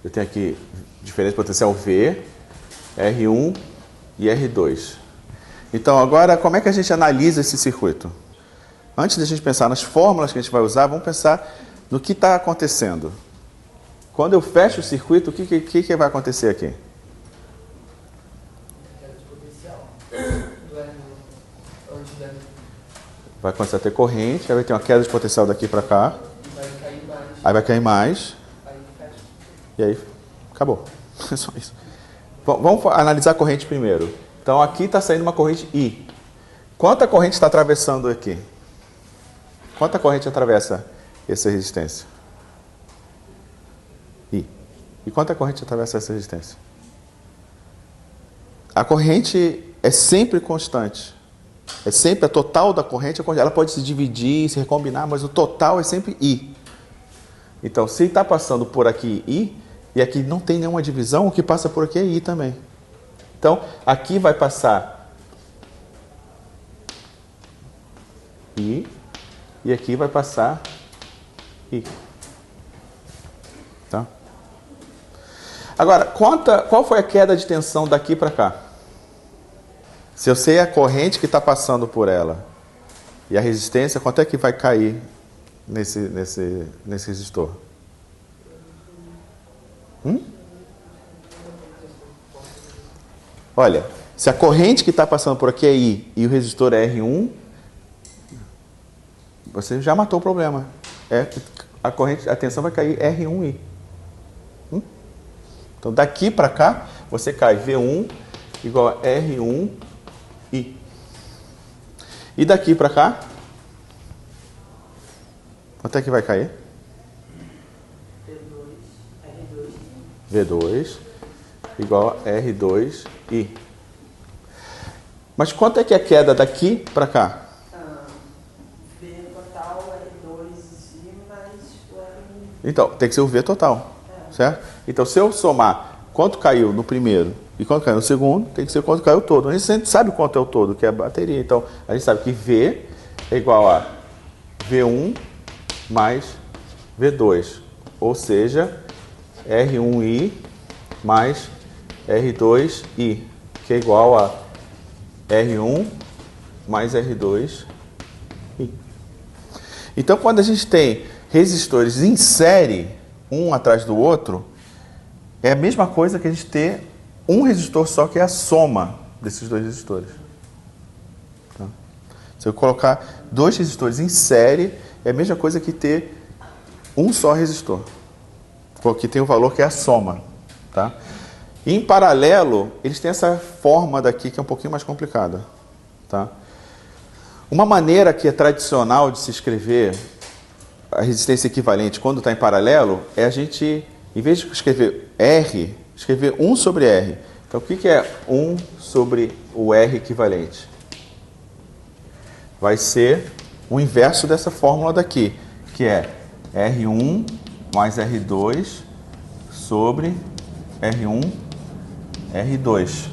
Eu tenho aqui diferença potencial V, R1 e R2. Então, agora, como é que a gente analisa esse circuito? Antes de a gente pensar nas fórmulas que a gente vai usar, vamos pensar no que está acontecendo. Quando eu fecho o circuito, o que vai acontecer aqui? Vai começar a ter corrente, aí vai ter uma queda de potencial daqui para cá. Aí vai cair mais. E aí, acabou. É só isso. Vamos analisar a corrente primeiro. Então, aqui está saindo uma corrente I. Quanta corrente está atravessando aqui? Quanta corrente atravessa essa resistência? I. E quanta corrente atravessa essa resistência? A corrente é sempre constante. É sempre a total da corrente. Ela pode se dividir, se recombinar, mas o total é sempre I. Então, se está passando por aqui I, e aqui não tem nenhuma divisão, o que passa por aqui é I também. Então, aqui vai passar I, e aqui vai passar I. Tá? Agora, qual foi a queda de tensão daqui para cá? Se eu sei a corrente que está passando por ela e a resistência, quanto é que vai cair nesse resistor? Olha, se a corrente que está passando por aqui é I e o resistor é R1, você já matou o problema. A tensão vai cair R1I. Então, daqui para cá, você cai V1 igual a R1I. E daqui para cá, quanto é que vai cair? V2 igual a R2I. Mas quanto é que é a queda daqui para cá? V total R2I mais o R1. Então, tem que ser o V total, certo? Então, se eu somar quanto caiu no primeiro e quanto caiu no segundo, tem que ser quanto caiu todo. A gente sempre sabe quanto é o todo, que é a bateria. Então, a gente sabe que V é igual a V1 mais V2. Ou seja, R1I mais R2I, que é igual a R1 mais R2I. Então, quando a gente tem resistores em série, um atrás do outro, é a mesma coisa que a gente ter um resistor só, que é a soma desses dois resistores. Tá? Se eu colocar dois resistores em série, é a mesma coisa que ter um só resistor, que tem o valor que é a soma. Tá? E em paralelo, eles têm essa forma daqui que é um pouquinho mais complicada. Tá? Uma maneira que é tradicional de se escrever a resistência equivalente quando está em paralelo é a gente, em vez de escrever R, escrever 1 sobre R. Então, o que é 1 sobre o R equivalente? Vai ser o inverso dessa fórmula daqui, que é R1 mais R2 sobre R1, R2.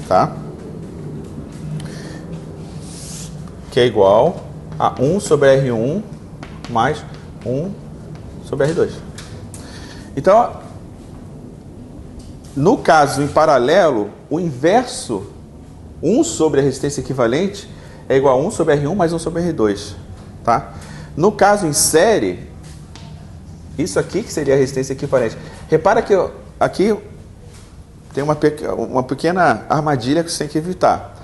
Tá? Que é igual a 1 sobre R1 mais 1 sobre R2. Então, no caso em paralelo, o inverso, 1 sobre a resistência equivalente, é igual a 1 sobre R1 mais 1 sobre R2. Tá? No caso em série, isso aqui que seria a resistência equivalente. Repara que aqui tem uma pequena armadilha que você tem que evitar.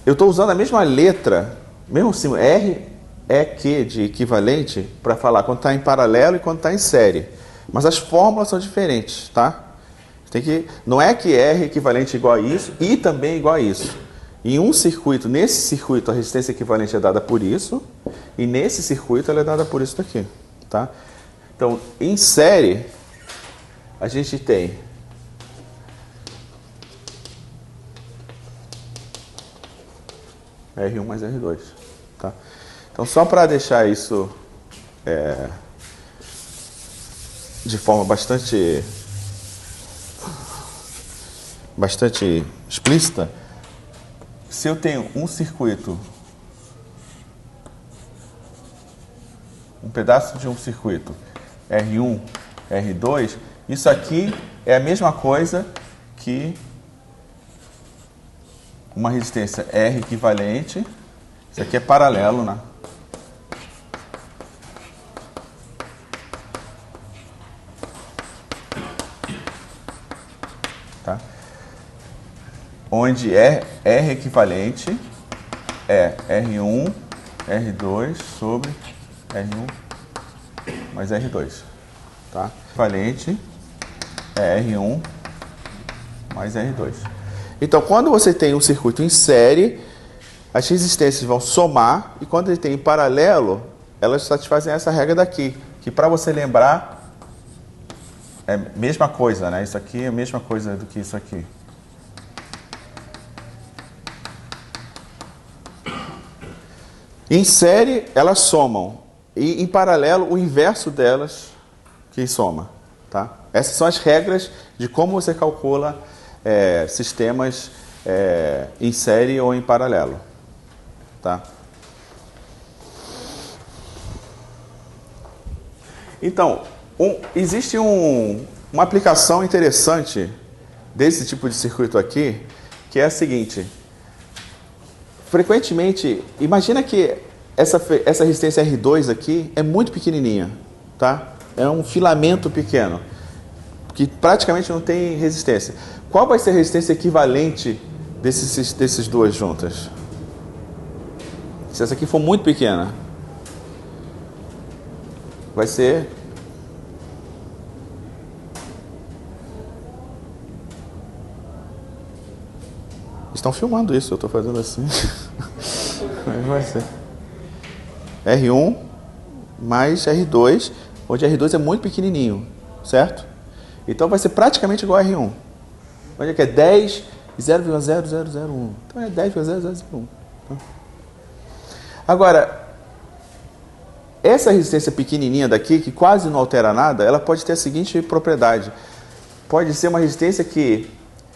Eu estou usando a mesma letra, mesmo símbolo, R é Q de equivalente, para falar quando está em paralelo e quando está em série. Mas as fórmulas são diferentes, tá? Não é que R equivalente é igual a isso e também é igual a isso. Em um circuito, nesse circuito, a resistência equivalente é dada por isso, e nesse circuito ela é dada por isso daqui. Tá? Então, em série, a gente tem R1 mais R2. Tá? Então, só para deixar isso de forma bastante explícita, se eu tenho um circuito, um pedaço de um circuito R1, R2, Isso aqui é a mesma coisa que uma resistência R equivalente. Isso aqui é paralelo, né? Tá? Onde R equivalente é R1, R2 sobre R1 mais R2. Tá? Equivalente é R1 mais R2. Então, quando você tem um circuito em série, as resistências vão somar, e quando ele tem em paralelo, elas satisfazem essa regra daqui, que para você lembrar, é a mesma coisa, né? Isso aqui é a mesma coisa do que isso aqui. Em série, elas somam, e em paralelo, o inverso delas que soma. Tá? Essas são as regras de como você calcula sistemas em série ou em paralelo. Tá? Então, existe uma aplicação interessante desse tipo de circuito aqui, que é a seguinte. Frequentemente, imagina que essa resistência R2 aqui é muito pequenininha. Tá? É um filamento pequeno, que praticamente não tem resistência. Qual vai ser a resistência equivalente desses duas juntas? Se essa aqui for muito pequena, vai ser... Estão filmando isso, eu estou fazendo assim. Vai ser R1 mais R2, onde R2 é muito pequenininho, certo? Então vai ser praticamente igual a R1. Onde é que é 10 e 0,0001. Então é 10,0001. Agora, essa resistência pequenininha daqui, que quase não altera nada, ela pode ter a seguinte propriedade. Pode ser uma resistência que,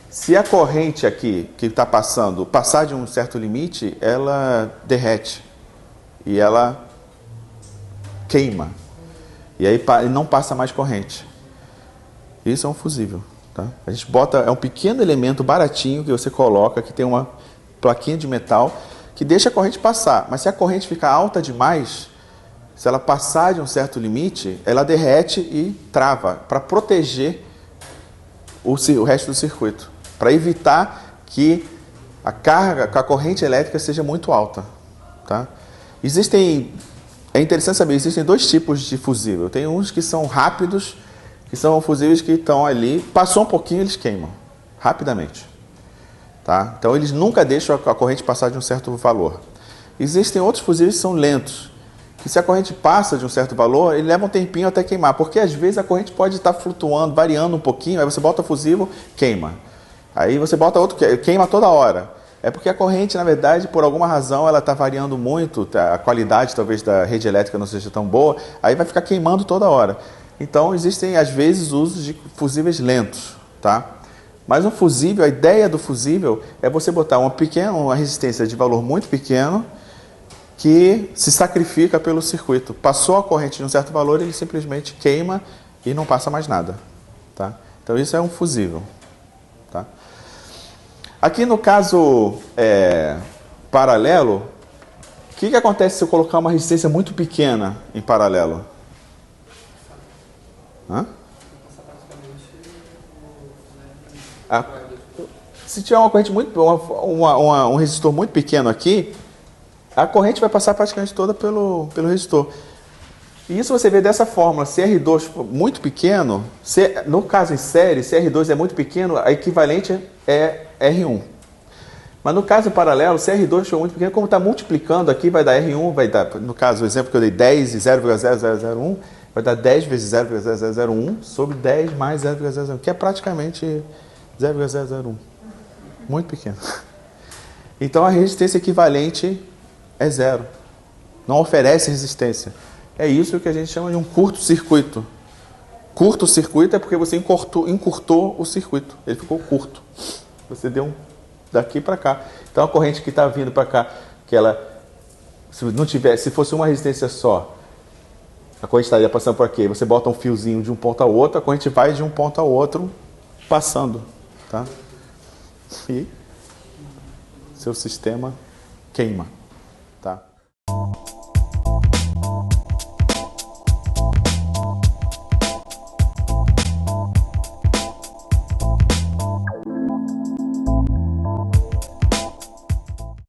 se a corrente aqui que está passar de um certo limite, ela derrete e ela queima. E aí não passa mais corrente. Isso é um fusível. Tá? A gente bota, é um pequeno elemento baratinho que você coloca, que tem uma plaquinha de metal, que deixa a corrente passar. Mas se a corrente ficar alta demais, se ela passar de um certo limite, ela derrete e trava, para proteger o resto do circuito. Para evitar que a carga, que a corrente elétrica seja muito alta. Tá? É interessante saber, existem dois tipos de fusível. Tem uns que são rápidos, que são fusíveis que estão ali, passou um pouquinho, eles queimam, rapidamente. Tá? Então, eles nunca deixam a corrente passar de um certo valor. Existem outros fusíveis que são lentos, que se a corrente passa de um certo valor, ele leva um tempinho até queimar, porque às vezes a corrente pode estar flutuando, variando um pouquinho, aí você bota o fusível, queima. Aí você bota outro, queima toda hora. É porque a corrente, na verdade, por alguma razão, ela está variando muito, a qualidade talvez da rede elétrica não seja tão boa, aí vai ficar queimando toda hora. Então, existem, às vezes, usos de fusíveis lentos. Tá? Mas um fusível, a ideia do fusível é você botar uma resistência de valor muito pequeno que se sacrifica pelo circuito. Passou a corrente de um certo valor, ele simplesmente queima e não passa mais nada. Tá? Então, isso é um fusível. Tá? Aqui no caso paralelo, o que acontece se eu colocar uma resistência muito pequena em paralelo? Se tiver uma corrente um resistor muito pequeno aqui, a corrente vai passar praticamente toda pelo resistor. E isso você vê dessa fórmula. Se R2 for muito pequeno, no caso em série, se R2 é muito pequeno, a equivalente é R1. Mas no caso paralelo, se R2 for muito pequeno, como está multiplicando aqui, vai dar R1, vai dar, no caso, o exemplo que eu dei, 10 e 0,0001, vai dar 10 vezes 0,001 sobre 10 mais 0,001, que é praticamente 0,001. Muito pequeno. Então a resistência equivalente é zero. Não oferece resistência. É isso que a gente chama de um curto-circuito. Curto-circuito é porque você encurtou o circuito. Ele ficou curto. Você deu daqui para cá. Então a corrente que está vindo para cá, que ela, se fosse uma resistência só, a corrente estaria passando por aqui. Você bota um fiozinho de um ponto ao outro, a corrente vai de um ponto ao outro passando, tá? E seu sistema queima.